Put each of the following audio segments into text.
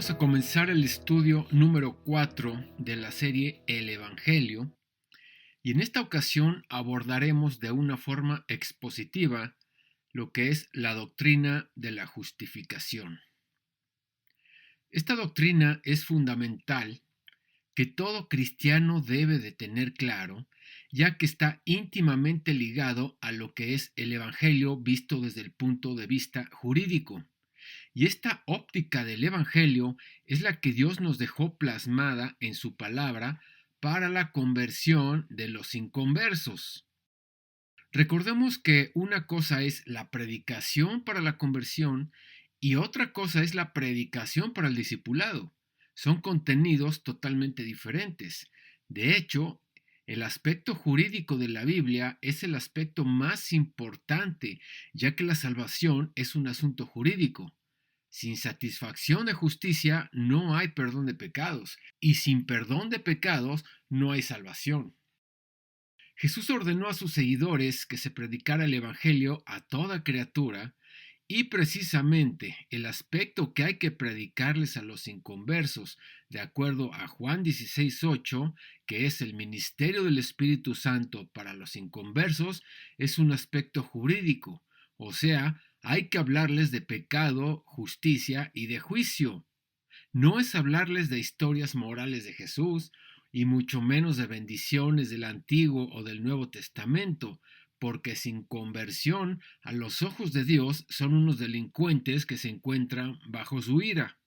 Vamos a comenzar el estudio número 4 de la serie El Evangelio y en esta ocasión abordaremos de una forma expositiva lo que es la doctrina de la justificación. Esta doctrina es fundamental que todo cristiano debe de tener claro, ya que está íntimamente ligado a lo que es el Evangelio visto desde el punto de vista jurídico. Y esta óptica del Evangelio es la que Dios nos dejó plasmada en su palabra para la conversión de los inconversos. Recordemos que una cosa es la predicación para la conversión y otra cosa es la predicación para el discipulado. Son contenidos totalmente diferentes. De hecho, el aspecto jurídico de la Biblia es el aspecto más importante, ya que la salvación es un asunto jurídico. Sin satisfacción de justicia no hay perdón de pecados, y sin perdón de pecados no hay salvación. Jesús ordenó a sus seguidores que se predicara el Evangelio a toda criatura, y precisamente el aspecto que hay que predicarles a los inconversos, de acuerdo a Juan 16:8, que es el ministerio del Espíritu Santo para los inconversos, es un aspecto jurídico, o sea, hay que hablarles de pecado, justicia y de juicio. No es hablarles de historias morales de Jesús, y mucho menos de bendiciones del Antiguo o del Nuevo Testamento, porque sin conversión a los ojos de Dios son unos delincuentes que se encuentran bajo su ira.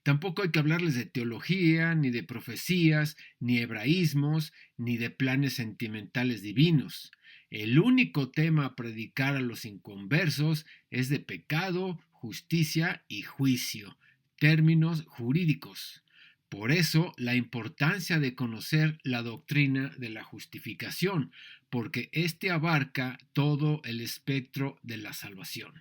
Tampoco hay que hablarles de teología, ni de profecías, ni hebraísmos, ni de planes sentimentales divinos. El único tema a predicar a los inconversos es de pecado, justicia y juicio, términos jurídicos. Por eso la importancia de conocer la doctrina de la justificación, porque éste abarca todo el espectro de la salvación.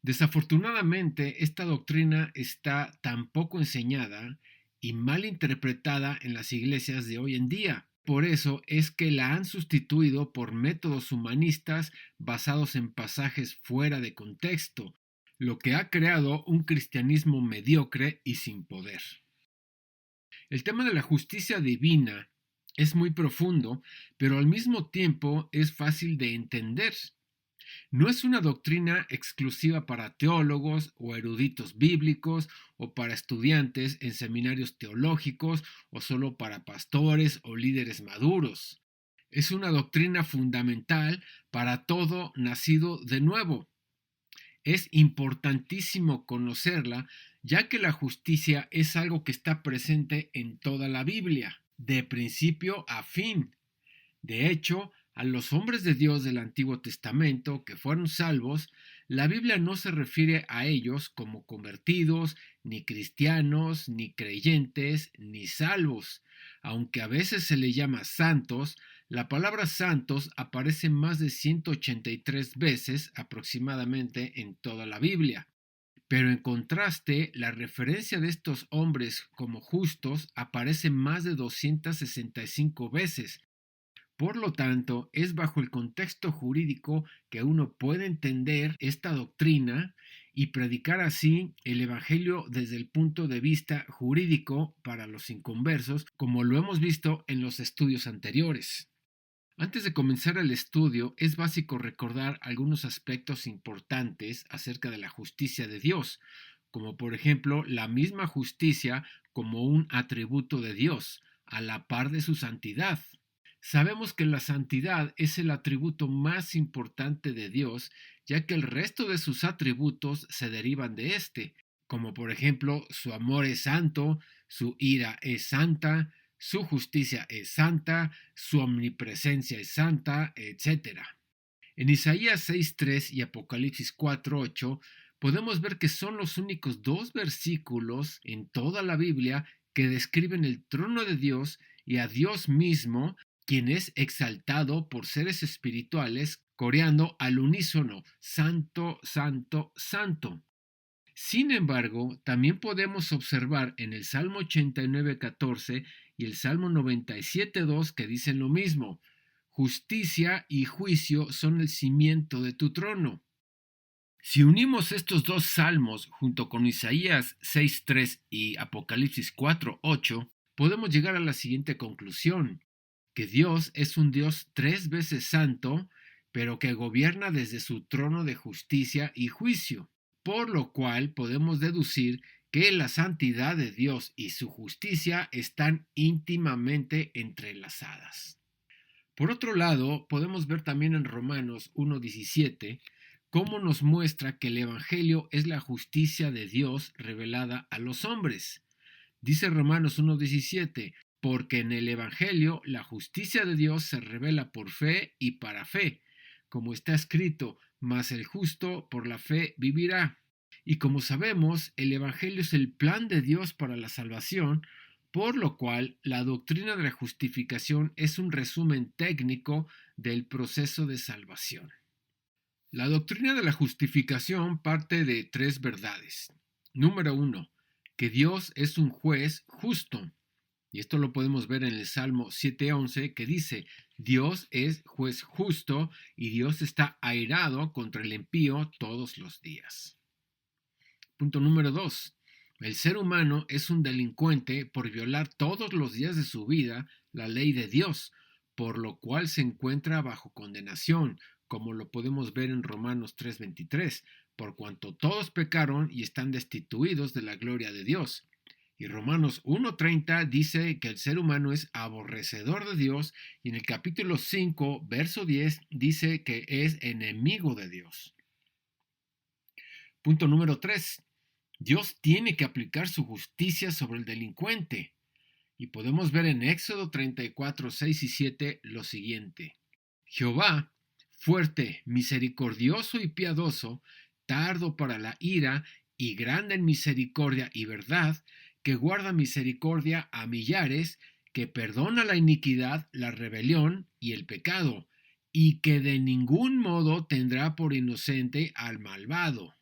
Desafortunadamente, esta doctrina está tan poco enseñada y mal interpretada en las iglesias de hoy en día. Por eso es que la han sustituido por métodos humanistas basados en pasajes fuera de contexto, lo que ha creado un cristianismo mediocre y sin poder. El tema de la justicia divina es muy profundo, pero al mismo tiempo es fácil de entender. No es una doctrina exclusiva para teólogos o eruditos bíblicos o para estudiantes en seminarios teológicos o solo para pastores o líderes maduros. Es una doctrina fundamental para todo nacido de nuevo. Es importantísimo conocerla, ya que la justicia es algo que está presente en toda la Biblia, de principio a fin. De hecho, a los hombres de Dios del Antiguo Testamento que fueron salvos, la Biblia no se refiere a ellos como convertidos, ni cristianos, ni creyentes, ni salvos. Aunque a veces se le llama santos, la palabra santos aparece más de 183 veces aproximadamente en toda la Biblia. Pero en contraste, la referencia de estos hombres como justos aparece más de 265 veces. Por lo tanto, es bajo el contexto jurídico que uno puede entender esta doctrina y predicar así el Evangelio desde el punto de vista jurídico para los inconversos, como lo hemos visto en los estudios anteriores. Antes de comenzar el estudio, es básico recordar algunos aspectos importantes acerca de la justicia de Dios, como por ejemplo la misma justicia como un atributo de Dios, a la par de su santidad. Sabemos que la santidad es el atributo más importante de Dios, ya que el resto de sus atributos se derivan de éste, como por ejemplo su amor es santo, su ira es santa, su justicia es santa, su omnipresencia es santa, etc. En Isaías 6:3 y Apocalipsis 4:8 podemos ver que son los únicos dos versículos en toda la Biblia que describen el trono de Dios y a Dios mismo, quien es exaltado por seres espirituales, coreando al unísono, Santo, Santo, Santo. Sin embargo, también podemos observar en el Salmo 89:14 y el Salmo 97:2 que dicen lo mismo: justicia y juicio son el cimiento de tu trono. Si unimos estos dos salmos junto con Isaías 6:3 y Apocalipsis 4:8, podemos llegar a la siguiente conclusión, que Dios es un Dios 3 veces santo, pero que gobierna desde su trono de justicia y juicio, por lo cual podemos deducir que la santidad de Dios y su justicia están íntimamente entrelazadas. Por otro lado, podemos ver también en Romanos 1:17 cómo nos muestra que el Evangelio es la justicia de Dios revelada a los hombres. Dice Romanos 1:17, porque en el Evangelio la justicia de Dios se revela por fe y para fe, como está escrito, mas el justo por la fe vivirá. Y como sabemos, el Evangelio es el plan de Dios para la salvación, por lo cual la doctrina de la justificación es un resumen técnico del proceso de salvación. La doctrina de la justificación parte de 3 verdades. Número 1, que Dios es un juez justo. Y esto lo podemos ver en el Salmo 7:11, que dice, Dios es juez justo y Dios está airado contra el impío todos los días. Punto número 2. El ser humano es un delincuente por violar todos los días de su vida la ley de Dios, por lo cual se encuentra bajo condenación, como lo podemos ver en Romanos 3:23, por cuanto todos pecaron y están destituidos de la gloria de Dios. Y Romanos 1:30 dice que el ser humano es aborrecedor de Dios, y en el capítulo 5, verso 10, dice que es enemigo de Dios. Punto número 3. Dios tiene que aplicar su justicia sobre el delincuente. Y podemos ver en Éxodo 34, 6 y 7 lo siguiente. Jehová, fuerte, misericordioso y piadoso, tardo para la ira y grande en misericordia y verdad, que guarda misericordia a millares, que perdona la iniquidad, la rebelión y el pecado, y que de ningún modo tendrá por inocente al malvado.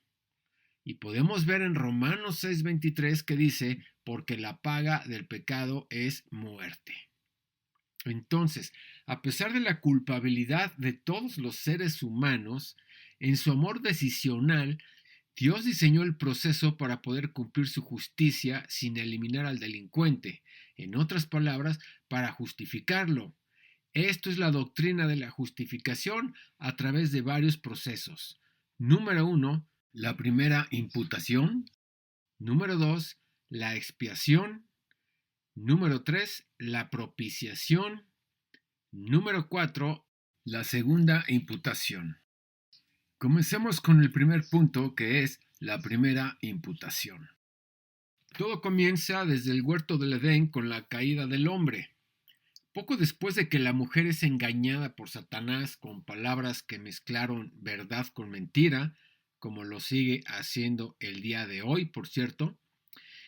Y podemos ver en Romanos 6:23 que dice, porque la paga del pecado es muerte. Entonces, a pesar de la culpabilidad de todos los seres humanos, en su amor decisional, Dios diseñó el proceso para poder cumplir su justicia sin eliminar al delincuente, en otras palabras, para justificarlo. Esto es la doctrina de la justificación a través de varios procesos. Número 1, la primera imputación. Número 2, la expiación. Número 3, la propiciación. Número 4, la segunda imputación. Comencemos con el primer punto, que es la primera imputación. Todo comienza desde el huerto del Edén con la caída del hombre. Poco después de que la mujer es engañada por Satanás con palabras que mezclaron verdad con mentira, como lo sigue haciendo el día de hoy, por cierto,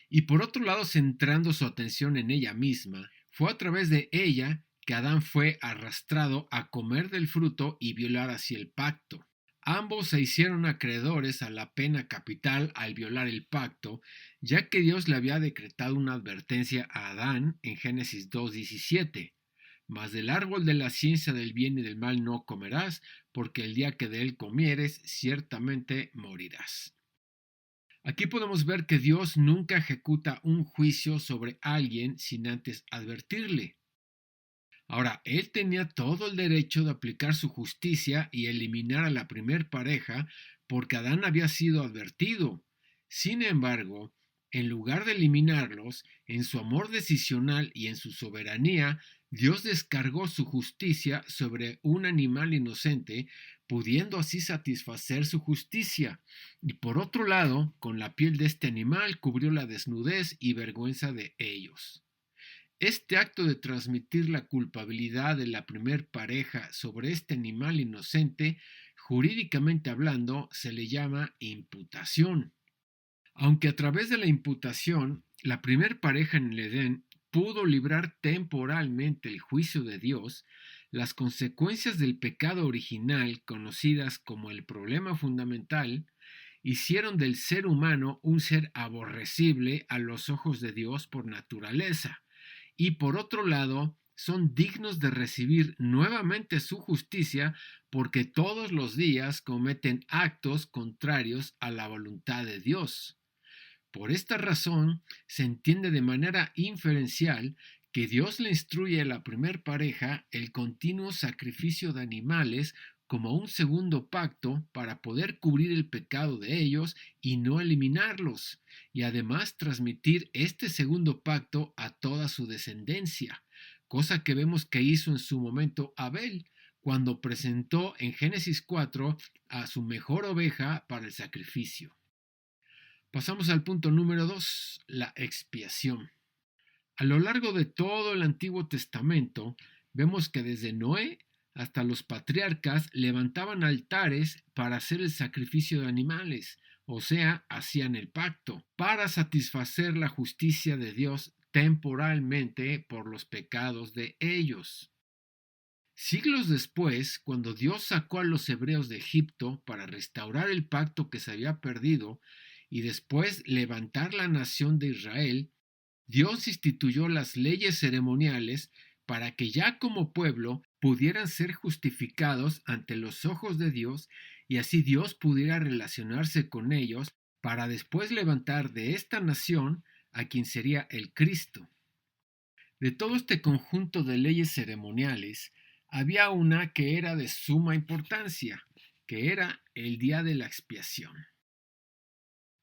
y por otro lado centrando su atención en ella misma, fue a través de ella que Adán fue arrastrado a comer del fruto y violar así el pacto. Ambos se hicieron acreedores a la pena capital al violar el pacto, ya que Dios le había decretado una advertencia a Adán en Génesis 2:17. Mas del árbol de la ciencia del bien y del mal no comerás, porque el día que de él comieres, ciertamente morirás. Aquí podemos ver que Dios nunca ejecuta un juicio sobre alguien sin antes advertirle. Ahora, él tenía todo el derecho de aplicar su justicia y eliminar a la primer pareja porque Adán había sido advertido. Sin embargo, en lugar de eliminarlos, en su amor decisional y en su soberanía, Dios descargó su justicia sobre un animal inocente, pudiendo así satisfacer su justicia. Y por otro lado, con la piel de este animal cubrió la desnudez y vergüenza de ellos. Este acto de transmitir la culpabilidad de la primer pareja sobre este animal inocente, jurídicamente hablando, se le llama imputación. Aunque a través de la imputación, la primer pareja en el Edén pudo librar temporalmente el juicio de Dios, las consecuencias del pecado original, conocidas como el problema fundamental, hicieron del ser humano un ser aborrecible a los ojos de Dios por naturaleza. Y por otro lado, son dignos de recibir nuevamente su justicia porque todos los días cometen actos contrarios a la voluntad de Dios. Por esta razón, se entiende de manera inferencial que Dios le instruye a la primer pareja el continuo sacrificio de animales como un segundo pacto para poder cubrir el pecado de ellos y no eliminarlos, y además transmitir este segundo pacto a toda su descendencia, cosa que vemos que hizo en su momento Abel, cuando presentó en Génesis 4 a su mejor oveja para el sacrificio. Pasamos al punto número 2, la expiación. A lo largo de todo el Antiguo Testamento, vemos que desde Noé hasta los patriarcas levantaban altares para hacer el sacrificio de animales, o sea, hacían el pacto, para satisfacer la justicia de Dios temporalmente por los pecados de ellos. Siglos después, cuando Dios sacó a los hebreos de Egipto para restaurar el pacto que se había perdido y después levantar la nación de Israel, Dios instituyó las leyes ceremoniales para que ya como pueblo pudieran ser justificados ante los ojos de Dios y así Dios pudiera relacionarse con ellos para después levantar de esta nación a quien sería el Cristo. De todo este conjunto de leyes ceremoniales, había una que era de suma importancia, que era el día de la expiación.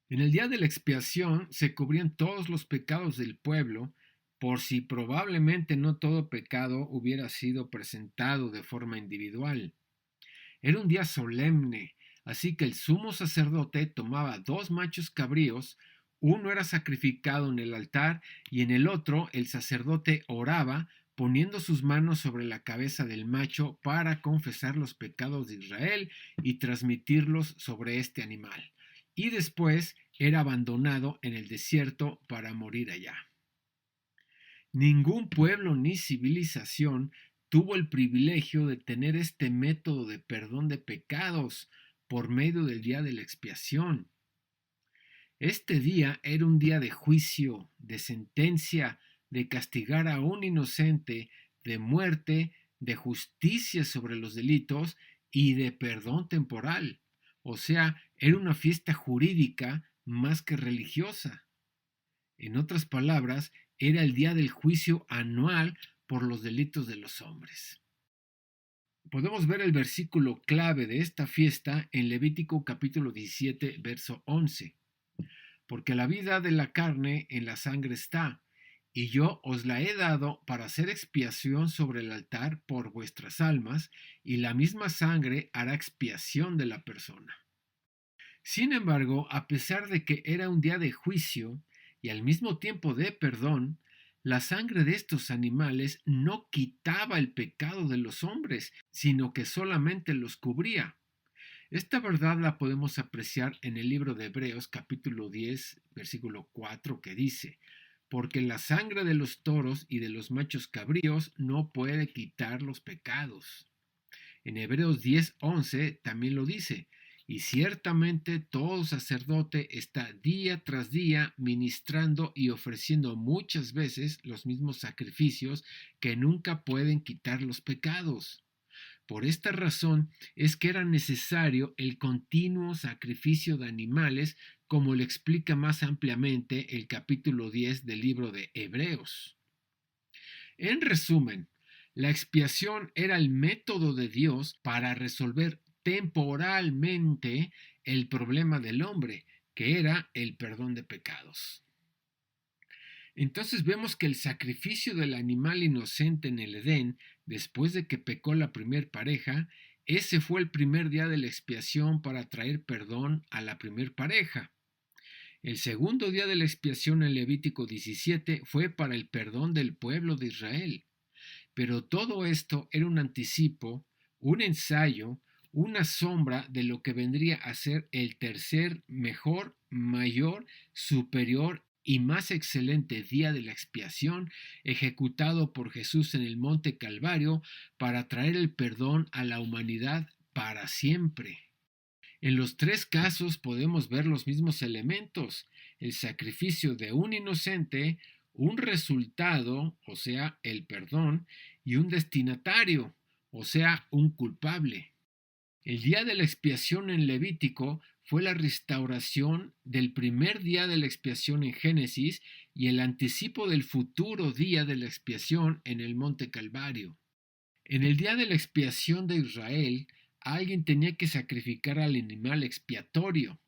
En el día de la expiación se cubrían todos los pecados del pueblo, por si probablemente no todo pecado hubiera sido presentado de forma individual. Era un día solemne, así que el sumo sacerdote tomaba 2 machos cabríos, uno era sacrificado en el altar y en el otro el sacerdote oraba poniendo sus manos sobre la cabeza del macho para confesar los pecados de Israel y transmitirlos sobre este animal. Y después era abandonado en el desierto para morir allá. Ningún pueblo ni civilización tuvo el privilegio de tener este método de perdón de pecados por medio del día de la expiación. Este día era un día de juicio, de sentencia, de castigar a un inocente, de muerte, de justicia sobre los delitos y de perdón temporal. O sea, era una fiesta jurídica más que religiosa. En otras palabras, era el día del juicio anual por los delitos de los hombres. Podemos ver el versículo clave de esta fiesta en Levítico capítulo 17, verso 11. Porque la vida de la carne en la sangre está, y yo os la he dado para hacer expiación sobre el altar por vuestras almas, y la misma sangre hará expiación de la persona. Sin embargo, a pesar de que era un día de juicio y al mismo tiempo de perdón, la sangre de estos animales no quitaba el pecado de los hombres, sino que solamente los cubría. Esta verdad la podemos apreciar en el libro de Hebreos capítulo 10, versículo 4, que dice: porque la sangre de los toros y de los machos cabríos no puede quitar los pecados. En Hebreos 10, 11 también lo dice: y ciertamente todo sacerdote está día tras día ministrando y ofreciendo muchas veces los mismos sacrificios que nunca pueden quitar los pecados. Por esta razón es que era necesario el continuo sacrificio de animales, como lo explica más ampliamente el capítulo 10 del libro de Hebreos. En resumen, la expiación era el método de Dios para resolver temporalmente el problema del hombre, que era el perdón de pecados. Entonces vemos que el sacrificio del animal inocente en el Edén, después de que pecó la primer pareja, ese fue el primer día de la expiación para traer perdón a la primer pareja. El segundo día de la expiación en Levítico 17 fue para el perdón del pueblo de Israel. Pero todo esto era un anticipo, un ensayo, una sombra de lo que vendría a ser el tercer, mejor, mayor, superior y más excelente día de la expiación ejecutado por Jesús en el Monte Calvario para traer el perdón a la humanidad para siempre. En los 3 casos podemos ver los mismos elementos: el sacrificio de un inocente, un resultado, o sea, el perdón, y un destinatario, o sea, un culpable. El día de la expiación en Levítico fue la restauración del primer día de la expiación en Génesis y el anticipo del futuro día de la expiación en el monte Calvario. En el día de la expiación de Israel, alguien tenía que sacrificar al animal expiatorio.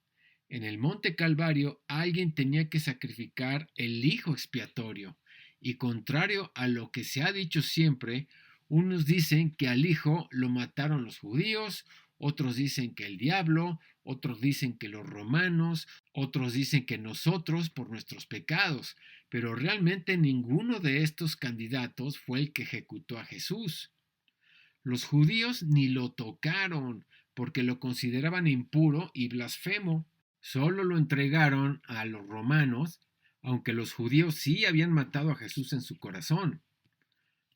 En el monte Calvario, alguien tenía que sacrificar el hijo expiatorio. Y contrario a lo que se ha dicho siempre, unos dicen que al hijo lo mataron los judíos, otros dicen que el diablo, otros dicen que los romanos, otros dicen que nosotros por nuestros pecados, pero realmente ninguno de estos candidatos fue el que ejecutó a Jesús. Los judíos ni lo tocaron porque lo consideraban impuro y blasfemo. Solo lo entregaron a los romanos, aunque los judíos sí habían matado a Jesús en su corazón.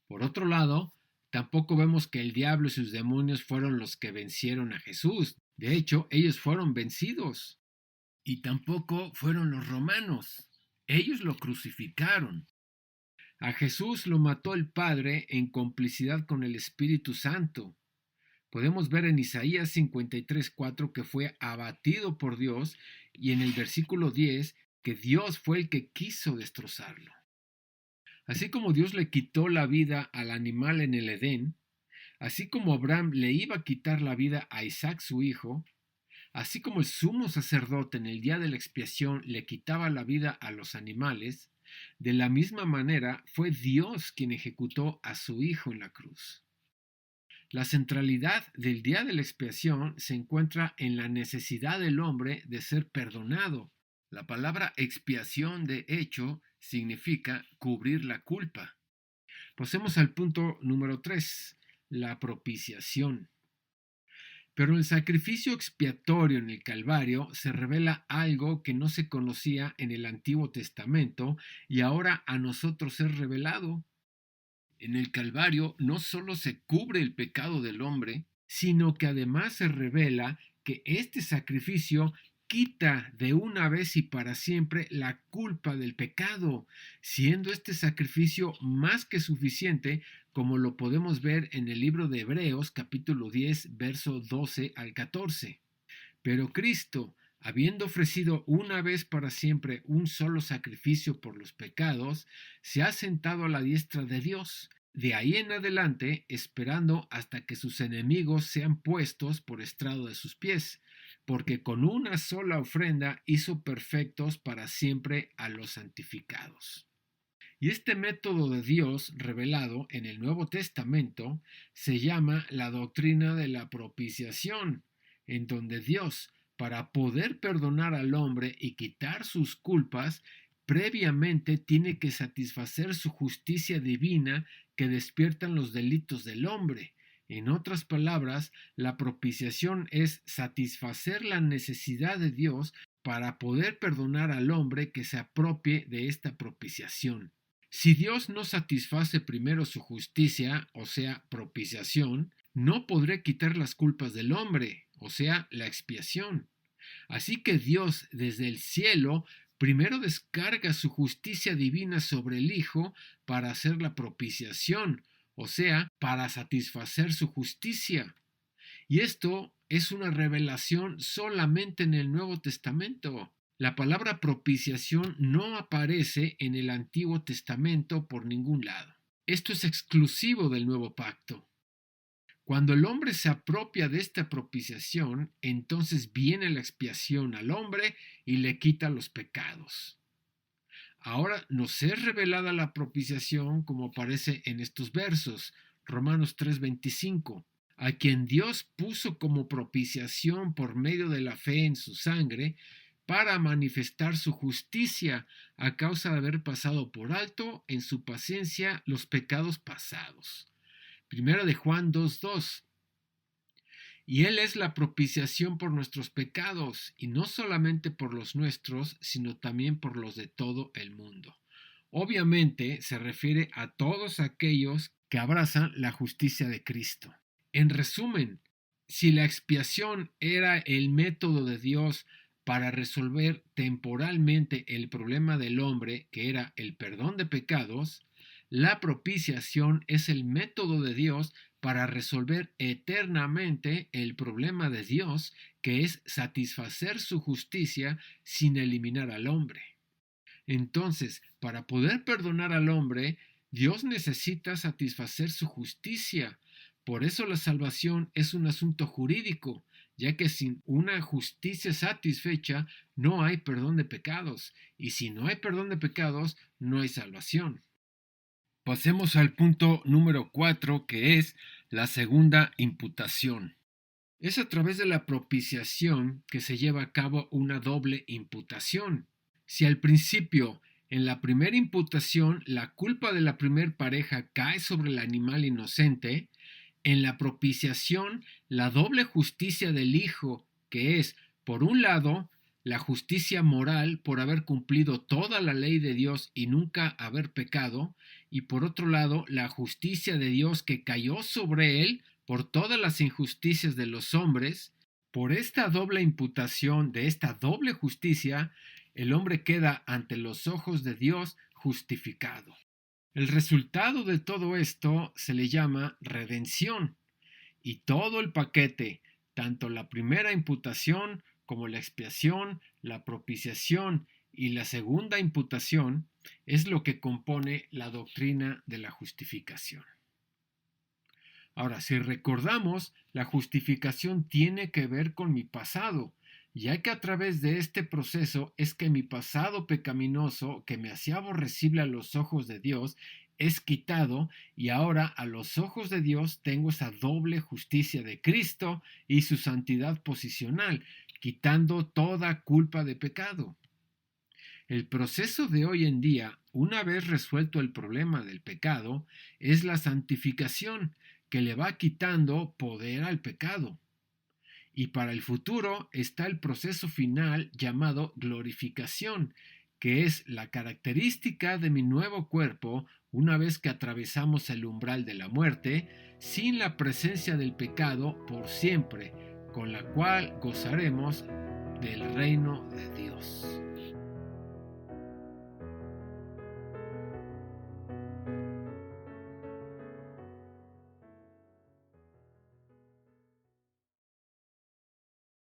Por otro lado, tampoco vemos que el diablo y sus demonios fueron los que vencieron a Jesús. De hecho, ellos fueron vencidos. Y tampoco fueron los romanos. Ellos lo crucificaron. A Jesús lo mató el Padre en complicidad con el Espíritu Santo. Podemos ver en Isaías 53:4 que fue abatido por Dios y en el versículo 10 que Dios fue el que quiso destrozarlo. Así como Dios le quitó la vida al animal en el Edén, así como Abraham le iba a quitar la vida a Isaac su hijo, así como el sumo sacerdote en el día de la expiación le quitaba la vida a los animales, de la misma manera fue Dios quien ejecutó a su hijo en la cruz. La centralidad del día de la expiación se encuentra en la necesidad del hombre de ser perdonado. La palabra expiación, de hecho, significa cubrir la culpa. Pasemos al punto número 3, la propiciación. Pero en el sacrificio expiatorio en el Calvario se revela algo que no se conocía en el Antiguo Testamento y ahora a nosotros es revelado. En el Calvario no solo se cubre el pecado del hombre, sino que además se revela que este sacrificio quita de una vez y para siempre la culpa del pecado, siendo este sacrificio más que suficiente, como lo podemos ver en el libro de Hebreos capítulo 10, verso 12 al 14. Pero Cristo, habiendo ofrecido una vez para siempre un solo sacrificio por los pecados, se ha sentado a la diestra de Dios, de ahí en adelante esperando hasta que sus enemigos sean puestos por estrado de sus pies, porque con una sola ofrenda hizo perfectos para siempre a los santificados. Y este método de Dios revelado en el Nuevo Testamento se llama la doctrina de la propiciación, en donde Dios, para poder perdonar al hombre y quitar sus culpas, previamente tiene que satisfacer su justicia divina que despiertan los delitos del hombre. En otras palabras, la propiciación es satisfacer la necesidad de Dios para poder perdonar al hombre que se apropie de esta propiciación. Si Dios no satisface primero su justicia, o sea, propiciación, no podrá quitar las culpas del hombre, o sea, la expiación. Así que Dios desde el cielo primero descarga su justicia divina sobre el Hijo para hacer la propiciación, o sea, para satisfacer su justicia. Y esto es una revelación solamente en el Nuevo Testamento. La palabra propiciación no aparece en el Antiguo Testamento por ningún lado. Esto es exclusivo del Nuevo Pacto. Cuando el hombre se apropia de esta propiciación, entonces viene la expiación al hombre y le quita los pecados. Ahora nos es revelada la propiciación como aparece en estos versos, Romanos 3:25, a quien Dios puso como propiciación por medio de la fe en su sangre, para manifestar su justicia a causa de haber pasado por alto en su paciencia los pecados pasados. Primera de Juan 2:2. Y Él es la propiciación por nuestros pecados, y no solamente por los nuestros, sino también por los de todo el mundo. Obviamente se refiere a todos aquellos que abrazan la justicia de Cristo. En resumen, si la expiación era el método de Dios para resolver temporalmente el problema del hombre, que era el perdón de pecados, la propiciación es el método de Dios para resolver eternamente el problema de Dios, que es satisfacer su justicia sin eliminar al hombre. Entonces, para poder perdonar al hombre, Dios necesita satisfacer su justicia. Por eso la salvación es un asunto jurídico, ya que sin una justicia satisfecha no hay perdón de pecados, y si no hay perdón de pecados, no hay salvación. Pasemos al punto número 4, que es la segunda imputación. Es a través de la propiciación que se lleva a cabo una doble imputación. Si al principio, en la primera imputación, la culpa de la primer pareja cae sobre el animal inocente, en la propiciación, la doble justicia del Hijo, que es, por un lado, la justicia moral por haber cumplido toda la ley de Dios y nunca haber pecado, y por otro lado, la justicia de Dios que cayó sobre él por todas las injusticias de los hombres. Por esta doble imputación de esta doble justicia, el hombre queda ante los ojos de Dios justificado. El resultado de todo esto se le llama redención, y todo el paquete, tanto la primera imputación como la expiación, la propiciación y la segunda imputación, es lo que compone la doctrina de la justificación. Ahora, si recordamos, la justificación tiene que ver con mi pasado, ya que a través de este proceso es que mi pasado pecaminoso, que me hacía aborrecible a los ojos de Dios, es quitado, y ahora a los ojos de Dios tengo esa doble justicia de Cristo y su santidad posicional, quitando toda culpa de pecado. El proceso de hoy en día, una vez resuelto el problema del pecado, es la santificación, que le va quitando poder al pecado. Y para el futuro está el proceso final llamado glorificación, que es la característica de mi nuevo cuerpo una vez que atravesamos el umbral de la muerte, sin la presencia del pecado por siempre, con la cual gozaremos del reino de Dios.